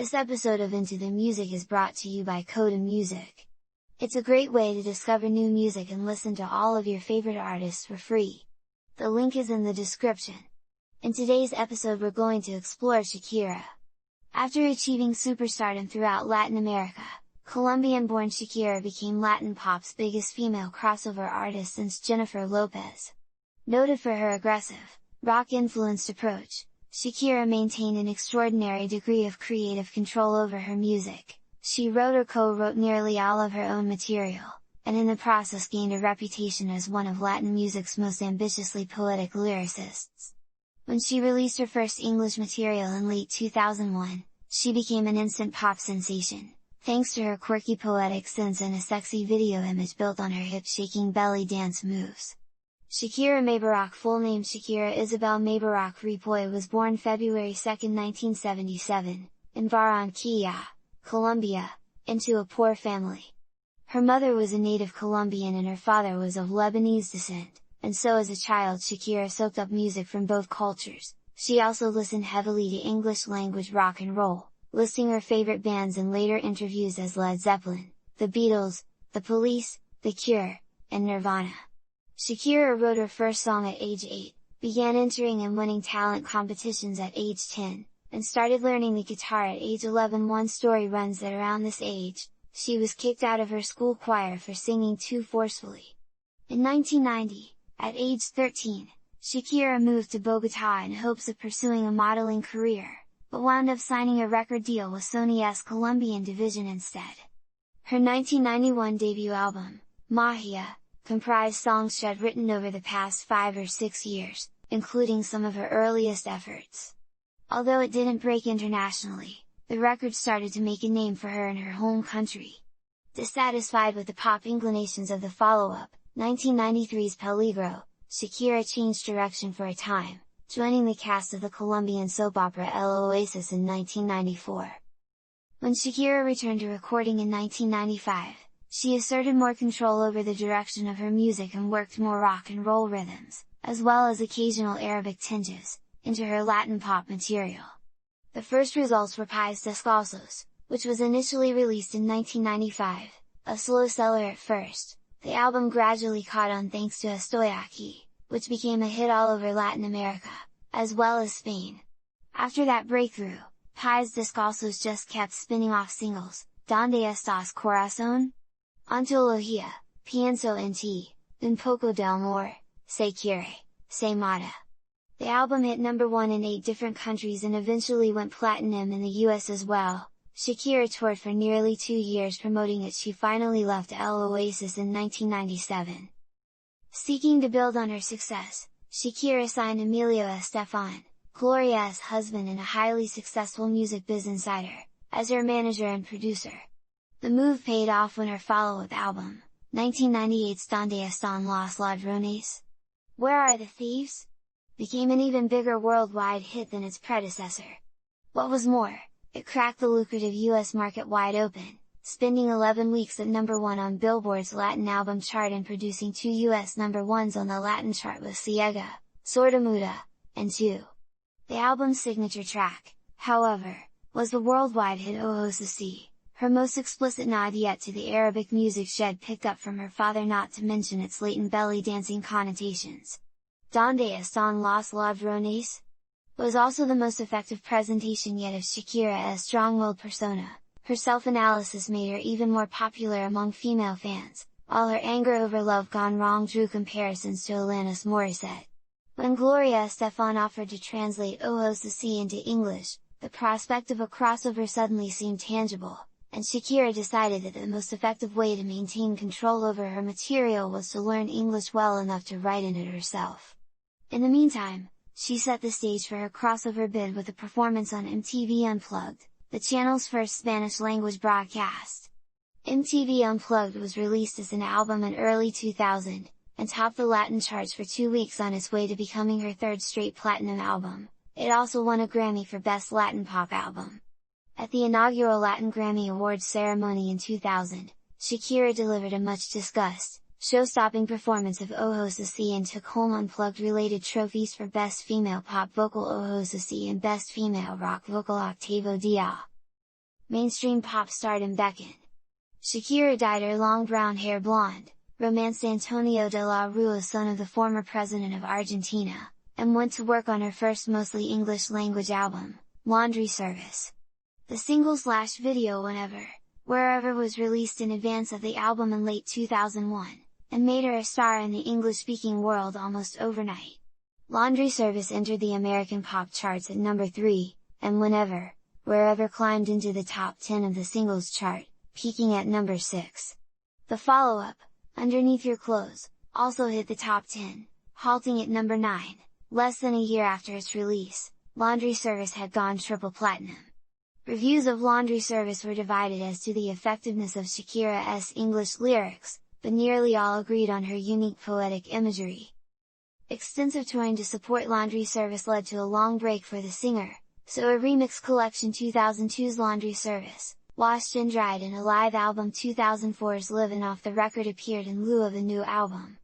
This episode of Into the Music is brought to you by Coda Music. It's a great way to discover new music and listen to all of your favorite artists for free. The link is in the description. In today's episode we're going to explore Shakira. After achieving superstardom throughout Latin America, Colombian-born Shakira became Latin pop's biggest female crossover artist since Jennifer Lopez. Noted for her aggressive, rock-influenced approach, Shakira maintained an extraordinary degree of creative control over her music. She wrote or co-wrote nearly all of her own material, and in the process gained a reputation as one of Latin music's most ambitiously poetic lyricists. When she released her first English material in late 2001, she became an instant pop sensation, thanks to her quirky poetic synths and a sexy video image built on her hip-shaking belly dance moves. Shakira Mebarak, full name Shakira Isabel Mebarak Ripoll, was born February 2, 1977, in Barranquilla, Colombia, into a poor family. Her mother was a native Colombian and her father was of Lebanese descent, and so as a child Shakira soaked up music from both cultures. She also listened heavily to English-language rock and roll, listing her favorite bands in later interviews as Led Zeppelin, the Beatles, the Police, The Cure, and Nirvana. Shakira wrote her first song at age 8, began entering and winning talent competitions at age 10, and started learning the guitar at age 11. One story runs that around this age, she was kicked out of her school choir for singing too forcefully. In 1990, at age 13, Shakira moved to Bogotá in hopes of pursuing a modeling career, but wound up signing a record deal with Sony's Colombian division instead. Her 1991 debut album, Magia, comprised songs she had written over the past 5 or 6 years, including some of her earliest efforts. Although it didn't break internationally, the record started to make a name for her in her home country. Dissatisfied with the pop inclinations of the follow-up, 1993's Peligro, Shakira changed direction for a time, joining the cast of the Colombian soap opera Oasis in 1994. When Shakira returned to recording in 1995, she asserted more control over the direction of her music and worked more rock and roll rhythms, as well as occasional Arabic tinges, into her Latin pop material. The first results were Pies Descalzos, which was initially released in 1995, a slow seller at first. The album gradually caught on thanks to Estoy Aquí, which became a hit all over Latin America, as well as Spain. After that breakthrough, Pies Descalzos just kept spinning off singles, Donde Estás Corazón? Antología, Pienso en ti, Un poco de amor, Se quiere, Se mata. The album hit number 1 in 8 different countries and eventually went platinum in the US as well. Shakira toured for nearly 2 years promoting it. She finally left Oasis in 1997. Seeking to build on her success, Shakira signed Emilio Estefan, Gloria's husband and a highly successful music biz insider, as her manager and producer. The move paid off when her follow-up album, 1998's Donde Están los Ladrones? Where Are the Thieves? Became an even bigger worldwide hit than its predecessor. What was more, it cracked the lucrative US market wide open, spending 11 weeks at number 1 on Billboard's Latin album chart and producing 2 US number 1s on the Latin chart with Ciega, Sordomuda, and 2. The album's signature track, however, was the worldwide hit Oasis, her most explicit nod yet to the Arabic music she had picked up from her father, not to mention its latent belly dancing connotations. Donde Están los Ladrones? Was also the most effective presentation yet of Shakira's strong-willed persona. Her self-analysis made her even more popular among female fans, while her anger over Love Gone Wrong drew comparisons to Alanis Morissette. When Gloria Estefan offered to translate Oasis into English, the prospect of a crossover suddenly seemed tangible, and Shakira decided that the most effective way to maintain control over her material was to learn English well enough to write in it herself. In the meantime, she set the stage for her crossover bid with a performance on MTV Unplugged, the channel's first Spanish-language broadcast. MTV Unplugged was released as an album in early 2000, and topped the Latin charts for 2 weeks on its way to becoming her 3rd straight platinum album. It also won a Grammy for Best Latin Pop Album. At the inaugural Latin Grammy Awards ceremony in 2000, Shakira delivered a much-discussed, show-stopping performance of Oasis and took home Unplugged-related trophies for Best Female Pop Vocal Oasis and Best Female Rock Vocal Octavo Dia. mainstream pop stardom beckoned. Shakira dyed her long brown hair blonde, romanced Antonio de la Rua, son of the former president of Argentina, and went to work on her first mostly English-language album, Laundry Service. The single/video Wherever was released in advance of the album in late 2001, and made her a star in the English-speaking world almost overnight. Laundry Service entered the American pop charts at number 3, and Wherever climbed into the top 10 of the singles chart, peaking at number 6. The follow-up, Underneath Your Clothes, also hit the top 10, halting at number 9, less than a year after its release. Laundry Service had gone triple platinum. Reviews of Laundry Service were divided as to the effectiveness of Shakira's English lyrics, but nearly all agreed on her unique poetic imagery. Extensive touring to support Laundry Service led to a long break for the singer, so a remix collection 2002's Laundry Service, Washed and Dried, and a live album 2004's Livin' Off the Record appeared in lieu of a new album.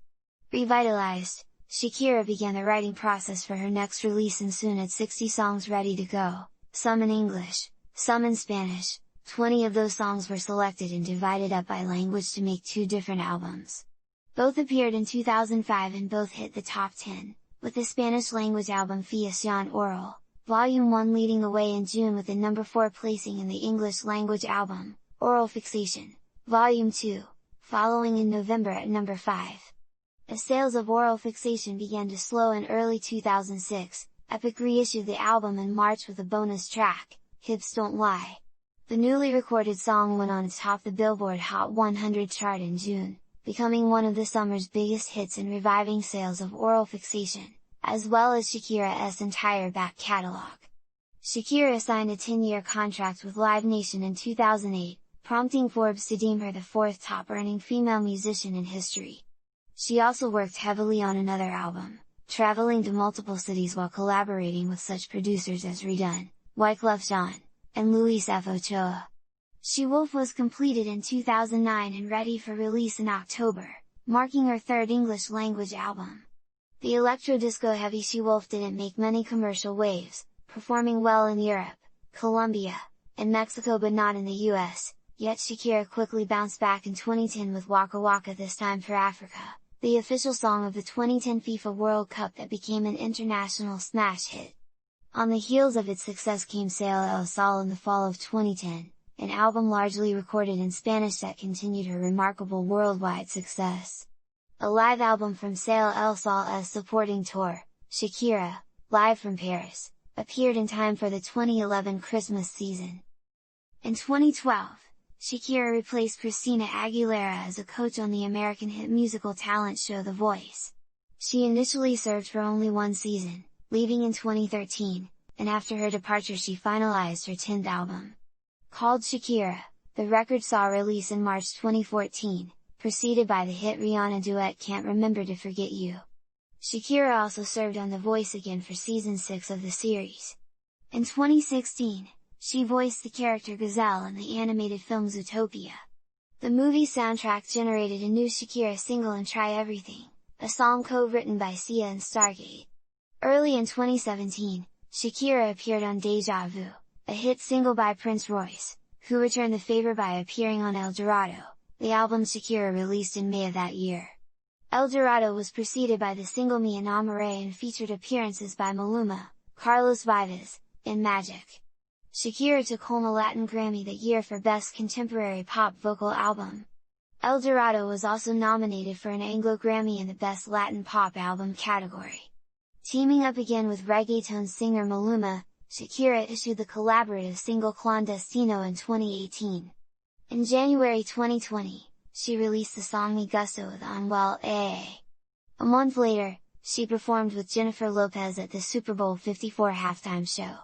Revitalized, Shakira began the writing process for her next release and soon had 60 songs ready to go, some in English, some in Spanish. 20 of those songs were selected and divided up by language to make 2 different albums. Both appeared in 2005 and both hit the top 10, with the Spanish language album Fiación Oral, Volume 1 leading the way in June with the number 4 placing, in the English language album, Oral Fixation, Volume 2, following in November at number 5. As sales of Oral Fixation began to slow in early 2006, Epic reissued the album in March with a bonus track, Hips Don't Lie. The newly recorded song went on to top the Billboard Hot 100 chart in June, becoming one of the summer's biggest hits and reviving sales of Oral Fixation, as well as Shakira's entire back catalog. Shakira signed a 10-year contract with Live Nation in 2008, prompting Forbes to deem her the 4th top-earning female musician in history. She also worked heavily on another album, traveling to multiple cities while collaborating with such producers as Redone, Wyclef Jean, and Luis F. Ochoa. She Wolf was completed in 2009 and ready for release in October, marking her 3rd English-language album. The electro-disco heavy She Wolf didn't make many commercial waves, performing well in Europe, Colombia, and Mexico but not in the US, yet Shakira quickly bounced back in 2010 with Waka Waka, this time for Africa, the official song of the 2010 FIFA World Cup that became an international smash hit. On the heels of its success came Sale El Sol in the fall of 2010, an album largely recorded in Spanish that continued her remarkable worldwide success. A live album from Sale El Sol's supporting tour, Shakira, Live from Paris, appeared in time for the 2011 Christmas season. In 2012, Shakira replaced Christina Aguilera as a coach on the American hit musical talent show The Voice. She initially served for only 1 season, leaving in 2013, and after her departure she finalized her 10th album. Called Shakira, the record saw release in March 2014, preceded by the hit Rihanna duet Can't Remember to Forget You. Shakira also served on The Voice again for season 6 of the series. In 2016, she voiced the character Gazelle in the animated film Zootopia. The movie soundtrack generated a new Shakira single and Try Everything, a song co-written by Sia and Stargate. Early in 2017, Shakira appeared on Deja Vu, a hit single by Prince Royce, who returned the favor by appearing on El Dorado, the album Shakira released in May of that year. El Dorado was preceded by the single Mi Enamoré and featured appearances by Maluma, Carlos Vives, and Magic. Shakira took home a Latin Grammy that year for Best Contemporary Pop Vocal Album. El Dorado was also nominated for an Anglo Grammy in the Best Latin Pop Album category. Teaming up again with reggaeton singer Maluma, Shakira issued the collaborative single Clandestino in 2018. In January 2020, she released the song Mi Gusto with Anuel AA. A month later, she performed with Jennifer Lopez at the Super Bowl 54 halftime show.